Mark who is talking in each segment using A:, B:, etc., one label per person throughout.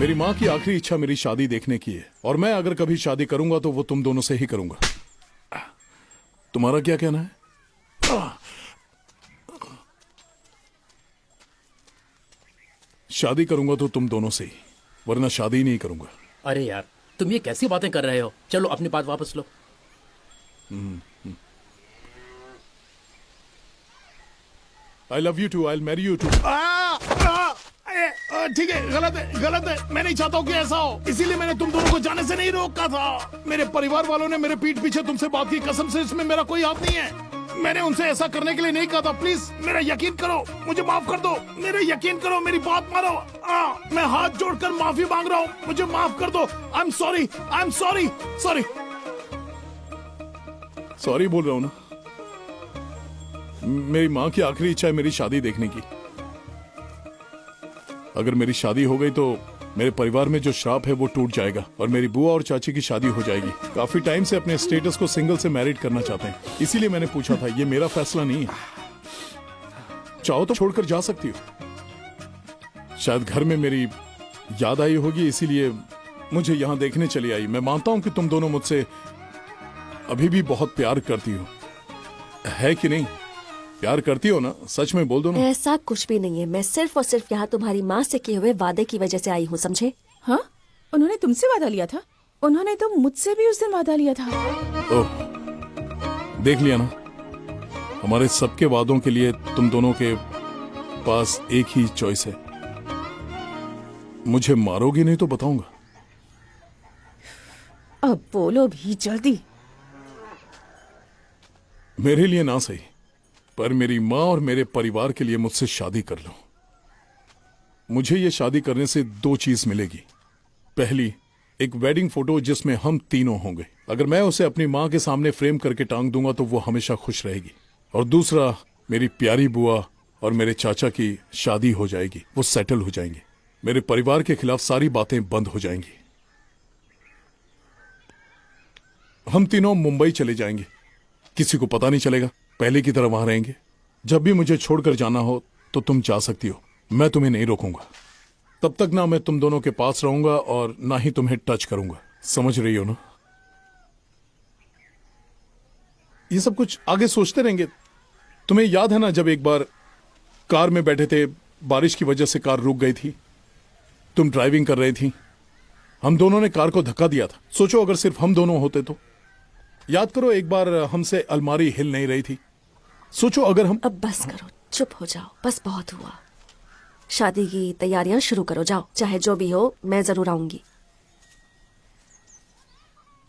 A: मेरी माँ की आखिरी इच्छा मेरी शादी देखने की है, और मैं अगर कभी शादी करूंगा तो वो तुम दोनों से ही करूंगा। तुम्हारा क्या कहना है? शादी करूंगा तो तुम दोनों से ही, वरना शादी ही नहीं करूंगा।
B: अरे यार, तुम ये कैसी बातें कर रहे हो? चलो अपनी बात वापस लो।
A: I love you too, I will marry you too. ठीक है, गलत है, गलत है। मैं नहीं चाहता हूँ कि ऐसा हो, इसीलिए मैंने तुम दोनों को जाने से नहीं रोका था। मेरे परिवार वालों ने मेरे पीठ पीछे तुमसे बात की, कसम से इसमें मेरा कोई हाथ नहीं है। मैंने उनसे ऐसा करने के लिए नहीं कहा था। प्लीज मेरा यकीन करो, मुझे माफ कर दो। मेरा यकीन करो, मेरी बात मानो। मैं हाथ जोड़कर माफी मांग रहा हूँ, मुझे माफ कर दो। I am sorry, I am sorry, sorry, sorry बोल रहा हूँ ना। मेरी माँ की आखिरी इच्छा है मेरी शादी देखने की। अगर मेरी शादी हो गई तो मेरे परिवार में जो श्राप है वो टूट जाएगा और मेरी बुआ और चाची की शादी हो जाएगी। काफी टाइम से अपने स्टेटस को सिंगल से मैरिड करना चाहते हैं, इसीलिए मैंने पूछा था। ये मेरा फैसला नहीं है, चाहो तो छोड़कर जा सकती हो। शायद घर में मेरी याद आई होगी, इसीलिए मुझे यहां देखने चली आई। मैं मानता हूं कि तुम दोनों मुझसे अभी भी बहुत प्यार करती हो, है कि नहीं? प्यार करती हो ना? सच में बोल दो ना।
C: ऐसा कुछ भी नहीं है, मैं सिर्फ और सिर्फ यहाँ तुम्हारी माँ से किए हुए वादे की वजह से आई हूँ, समझे?
D: हाँ, उन्होंने तुमसे वादा लिया था? उन्होंने तो मुझसे भी उस दिन वादा लिया था।
A: ओह, देख लिया ना, हमारे सबके वादों के लिए तुम दोनों के पास एक ही चॉइस है। मुझे मारोगी नहीं तो बताऊंगा।
D: अब बोलो भी जल्दी।
A: मेरे लिए ना सही, पर मेरी माँ और मेरे परिवार के लिए मुझसे शादी कर लो। मुझे ये शादी करने से दो चीज मिलेगी। पहली, एक वेडिंग फोटो जिसमें हम तीनों होंगे। अगर मैं उसे अपनी माँ के सामने फ्रेम करके टांग दूंगा तो वो हमेशा खुश रहेगी। और दूसरा, मेरी प्यारी बुआ और मेरे चाचा की शादी हो जाएगी, वो सेटल हो जाएंगे। मेरे परिवार के खिलाफ सारी बातें बंद हो जाएंगी। हम तीनों मुंबई चले जाएंगे, किसी को पता नहीं चलेगा, पहले की तरह वहां रहेंगे। जब भी मुझे छोड़कर जाना हो तो तुम जा सकती हो, मैं तुम्हें नहीं रोकूंगा। तब तक ना मैं तुम दोनों के पास रहूंगा और ना ही तुम्हें टच करूंगा, समझ रही हो ना? ये सब कुछ आगे सोचते रहेंगे। तुम्हें याद है ना, जब एक बार कार में बैठे थे, बारिश की वजह से कार रुक गई थी, तुम ड्राइविंग कर रही थी, हम दोनों ने कार को धक्का दिया था। सोचो अगर सिर्फ हम दोनों होते तो। याद करो, एक बार हमसे अलमारी हिल नहीं रही थी। सोचो अगर हम।
C: अब बस करो, चुप हो जाओ, बस बहुत हुआ। शादी की तैयारियां शुरू करो, जाओ। चाहे जो भी हो, मैं जरूर आऊंगी।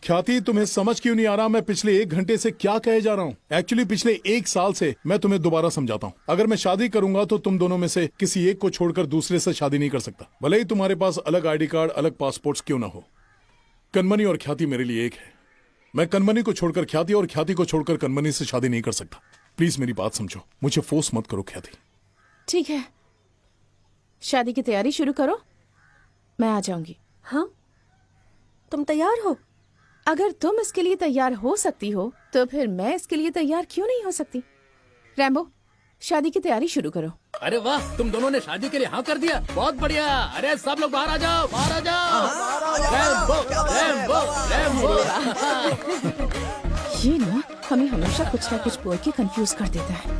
A: ख्याति, तुम्हें समझ क्यों नहीं आ रहा मैं पिछले 1 घंटे से क्या कहे जा रहा हूँ? एक्चुअली पिछले 1 साल से मैं तुम्हें दोबारा समझाता हूँ। अगर मैं शादी करूंगा तो तुम दोनों में से किसी एक को छोड़कर दूसरे से शादी नहीं कर सकता, भले ही तुम्हारे पास अलग आईडी कार्ड, अलग पासपोर्ट्स क्यों ना हो। कनमनी और ख्याति मेरे लिए एक है। मैं कनमनी को छोड़कर ख्याति और ख्याति को छोड़कर कनमनी से शादी नहीं कर सकता। प्लीज मेरी बात समझो, मुझे फोर्स मत करो ख्याति।
D: ठीक है, शादी की तैयारी शुरू करो, मैं आ जाऊंगी।
C: हाँ, तुम तैयार हो?
D: अगर तुम इसके लिए तैयार हो सकती हो तो फिर मैं इसके लिए तैयार क्यों नहीं हो सकती? रैम्बो, शादी की तैयारी शुरू करो।
B: अरे वाह, तुम दोनों ने शादी के लिए हाँ कर दिया, बहुत बढ़िया। अरे सब लोग बाहर आ जाओ, बाहर आ जाओ। Rambo, Rambo, Rambo.
D: ये ना हमें हमेशा कुछ ना कुछ बोल के कंफ्यूज कर देता है।